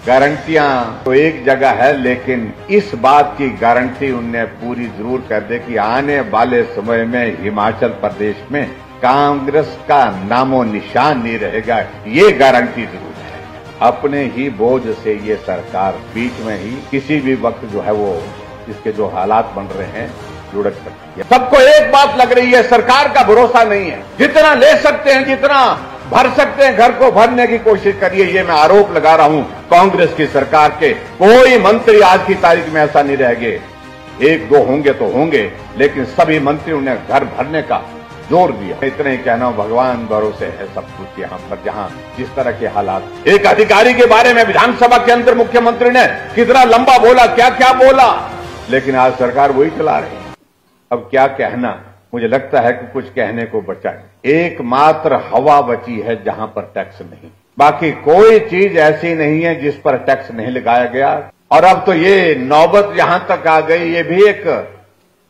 गारंटियां तो एक जगह है, लेकिन इस बात की गारंटी उनने पूरी जरूर कर दे कि आने वाले समय में हिमाचल प्रदेश में कांग्रेस का नामो निशान नहीं रहेगा। ये गारंटी जरूर है। अपने ही बोझ से ये सरकार बीच में ही किसी भी वक्त जो है वो इसके जो हालात बन रहे हैं लुढ़क सकती है। सबको एक बात लग रही है, सरकार का भरोसा नहीं है। जितना ले सकते हैं, जितना भर सकते हैं, घर को भरने की कोशिश करिए। ये मैं आरोप लगा रहा हूं कांग्रेस की सरकार के। कोई मंत्री आज की तारीख में ऐसा नहीं रह गए। एक दो होंगे तो होंगे, लेकिन सभी मंत्रियों ने घर भरने का जोर दिया। इतना ही कहना, भगवान भरोसे है सब कुछ यहाँ पर, जहाँ जिस तरह के हालात। एक अधिकारी के बारे में विधानसभा के अंदर मुख्यमंत्री ने कितना लंबा बोला, क्या क्या बोला, लेकिन आज सरकार वही चला रही है। अब क्या कहना, मुझे लगता है कि कुछ कहने को बचा है। एकमात्र हवा बची है जहां पर टैक्स नहीं, बाकी कोई चीज ऐसी नहीं है जिस पर टैक्स नहीं लगाया गया। और अब तो ये नौबत यहां तक आ गई, ये भी एक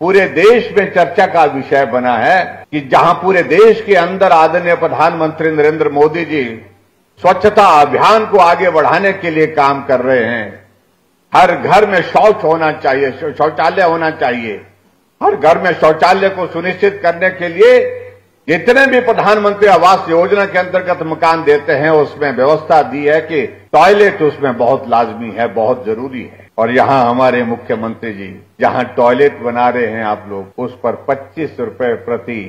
पूरे देश में चर्चा का विषय बना है कि जहां पूरे देश के अंदर आदरणीय प्रधानमंत्री नरेंद्र मोदी जी स्वच्छता अभियान को आगे बढ़ाने के लिए काम कर रहे हैं। हर घर में शौच होना चाहिए, शौचालय होना चाहिए। हर घर में शौचालय को सुनिश्चित करने के लिए जितने भी प्रधानमंत्री आवास योजना के अंतर्गत मकान देते हैं, उसमें व्यवस्था दी है कि टॉयलेट उसमें बहुत लाजमी है, बहुत जरूरी है। और यहां हमारे मुख्यमंत्री जी जहां टॉयलेट बना रहे हैं, आप लोग उस पर 25 रुपए प्रति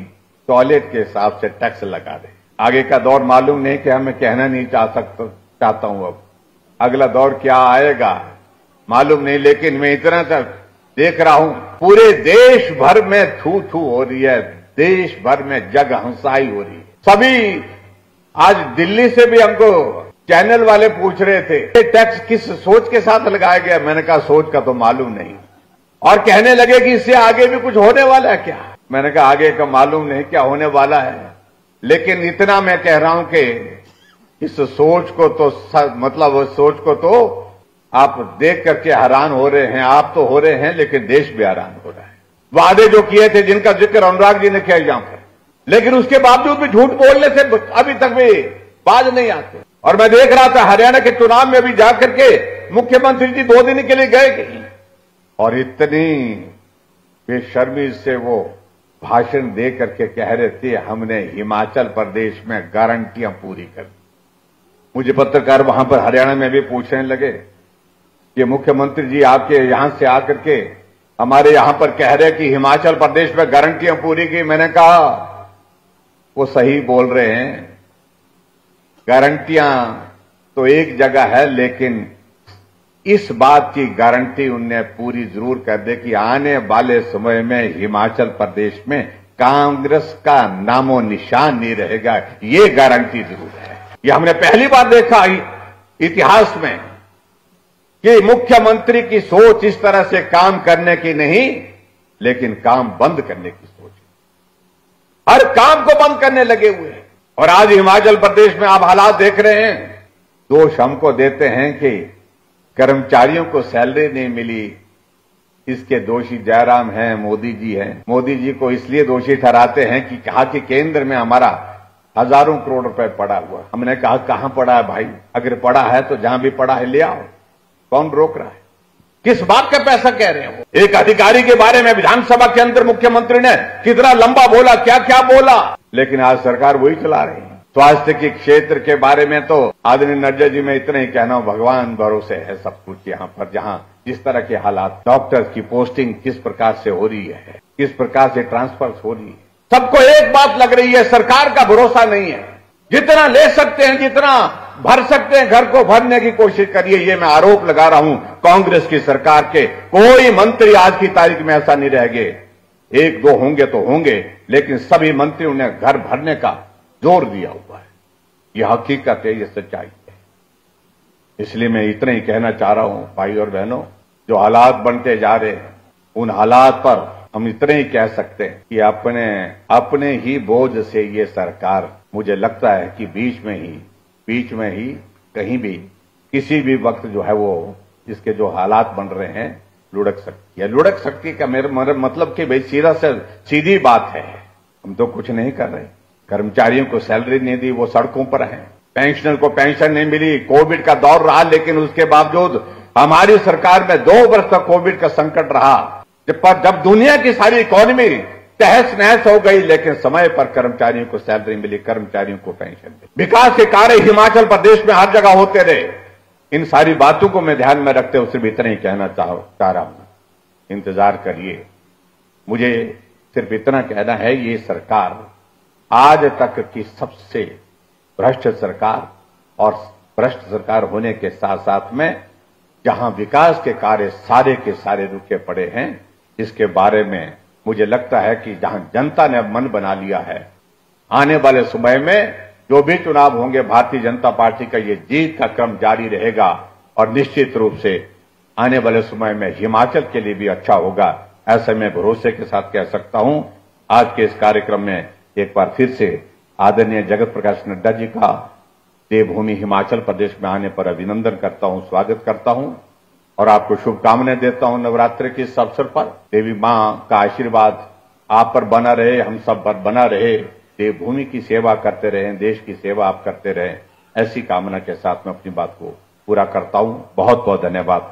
टॉयलेट के हिसाब से टैक्स लगा दें। आगे का दौर मालूम नहीं कि मैं कहना नहीं चाहता हूं। अब अगला दौर क्या आएगा मालूम नहीं, लेकिन मैं इतना तक देख रहा हूं पूरे देश भर में थू थू हो रही है, देश भर में जग हंसाई हो रही है। सभी आज दिल्ली से भी हमको चैनल वाले पूछ रहे थे ये टैक्स किस सोच के साथ लगाया गया। मैंने कहा सोच का तो मालूम नहीं, और कहने लगे कि इससे आगे भी कुछ होने वाला है क्या। मैंने कहा आगे का मालूम नहीं क्या होने वाला है, लेकिन इतना मैं कह रहा हूं कि इस सोच को तो मतलब उस सोच को तो आप देख करके हैरान हो रहे हैं। आप तो हो रहे हैं, लेकिन देश भी हैरान हो रहा है। वादे जो किए थे, जिनका जिक्र अनुराग जी ने किया यहां पर, लेकिन उसके बावजूद भी झूठ बोलने से अभी तक भी बाज नहीं आते। और मैं देख रहा था हरियाणा के चुनाव में भी जाकर के मुख्यमंत्री जी 2 दिन के लिए गए और इतनी बेशर्मी से वो भाषण दे करके कह रहे थे हमने हिमाचल प्रदेश में गारंटियां पूरी कर दी। मुझे पत्रकार वहां पर हरियाणा में भी पूछने लगे कि मुख्यमंत्री जी आपके यहां से आकर के हमारे यहां पर कह रहे कि हिमाचल प्रदेश में गारंटियां पूरी की। मैंने कहा वो सही बोल रहे हैं, गारंटियां तो एक जगह है, लेकिन इस बात की गारंटी उनने पूरी जरूर कर दे कि आने वाले समय में हिमाचल प्रदेश में कांग्रेस का नामो निशान नहीं रहेगा। ये गारंटी जरूर है। ये हमने पहली बार देखा इतिहास में कि मुख्यमंत्री की सोच इस तरह से काम करने की नहीं, लेकिन काम बंद करने की सोच। हर काम को बंद करने लगे हुए हैं। और आज हिमाचल प्रदेश में आप हालात देख रहे हैं। दोष हमको देते हैं कि कर्मचारियों को सैलरी नहीं मिली, इसके दोषी जयराम हैं, मोदी जी हैं। मोदी जी को इसलिए दोषी ठहराते हैं कि कहा कि केंद्र में हमारा हजारों करोड़ रुपए पड़ा हुआ। हमने कहा कहां पड़ा है भाई, अगर पड़ा है तो जहां भी पड़ा है ले आओ, कौन रोक रहा है। किस बात का पैसा कह रहे हैं वो। एक अधिकारी के बारे में विधानसभा के अंदर मुख्यमंत्री ने कितना लंबा बोला, क्या क्या बोला, लेकिन आज सरकार वही चला रही है। स्वास्थ्य के क्षेत्र के बारे में तो आदरणीय नड्डा जी में इतना ही कहना, भगवान भरोसे है सब कुछ यहाँ पर, जहां जिस तरह के हालात। डॉक्टर की पोस्टिंग किस प्रकार से हो रही है, किस प्रकार से ट्रांसफर हो रही है। सबको एक बात लग रही है, सरकार का भरोसा नहीं है। जितना ले सकते हैं, जितना भर सकते हैं, घर को भरने की कोशिश करिए। ये मैं आरोप लगा रहा हूं कांग्रेस की सरकार के। कोई मंत्री आज की तारीख में ऐसा नहीं रह गए। एक दो होंगे तो होंगे, लेकिन सभी मंत्रियों ने घर भरने का जोर दिया हुआ है। यह हकीकत है, यह सच्चाई है। इसलिए मैं इतना ही कहना चाह रहा हूं भाई और बहनों, जो हालात बनते जा रहे हैं उन हालात पर हम इतना ही कह सकते हैं कि अपने ही बोझ से ये सरकार, मुझे लगता है कि बीच में ही कहीं भी किसी भी वक्त जो है वो इसके जो हालात बन रहे हैं लुढ़क सकती है। लुढ़क सकती का मेरा मतलब कि भाई सीधी बात है, हम तो कुछ नहीं कर रहे। कर्मचारियों को सैलरी नहीं दी, वो सड़कों पर हैं। पेंशनर को पेंशन नहीं मिली, कोविड का दौर रहा, लेकिन उसके बावजूद हमारी सरकार में 2 वर्ष तक कोविड का संकट रहा। जब दुनिया की सारी इकोनॉमी तहस नहस हो गई, लेकिन समय पर कर्मचारियों को सैलरी मिली, कर्मचारियों को पेंशन मिली। विकास के कार्य हिमाचल प्रदेश में हर जगह होते रहे। इन सारी बातों को मैं ध्यान में रखते हुए सिर्फ इतना ही कहना चाह रहा हूं, इंतजार करिए। मुझे सिर्फ इतना कहना है, ये सरकार आज तक की सबसे भ्रष्ट सरकार, और भ्रष्ट सरकार होने के साथ साथ में जहां विकास के कार्य सारे के सारे रुके पड़े हैं, इसके बारे में मुझे लगता है कि जहां जनता ने मन बना लिया है, आने वाले समय में जो भी चुनाव होंगे, भारतीय जनता पार्टी का ये जीत का क्रम जारी रहेगा और निश्चित रूप से आने वाले समय में हिमाचल के लिए भी अच्छा होगा, ऐसे मैं भरोसे के साथ कह सकता हूं। आज के इस कार्यक्रम में एक बार फिर से आदरणीय जगत प्रकाश नड्डा जी का देवभूमि हिमाचल प्रदेश में आने पर अभिनंदन करता हूं, स्वागत करता हूं और आपको शुभकामनाएं देता हूं नवरात्रि के इस अवसर पर। देवी मां का आशीर्वाद आप पर बना रहे, हम सब पर बना रहे, देवभूमि की सेवा करते रहें, देश की सेवा आप करते रहें, ऐसी कामना के साथ मैं अपनी बात को पूरा करता हूं। बहुत बहुत धन्यवाद।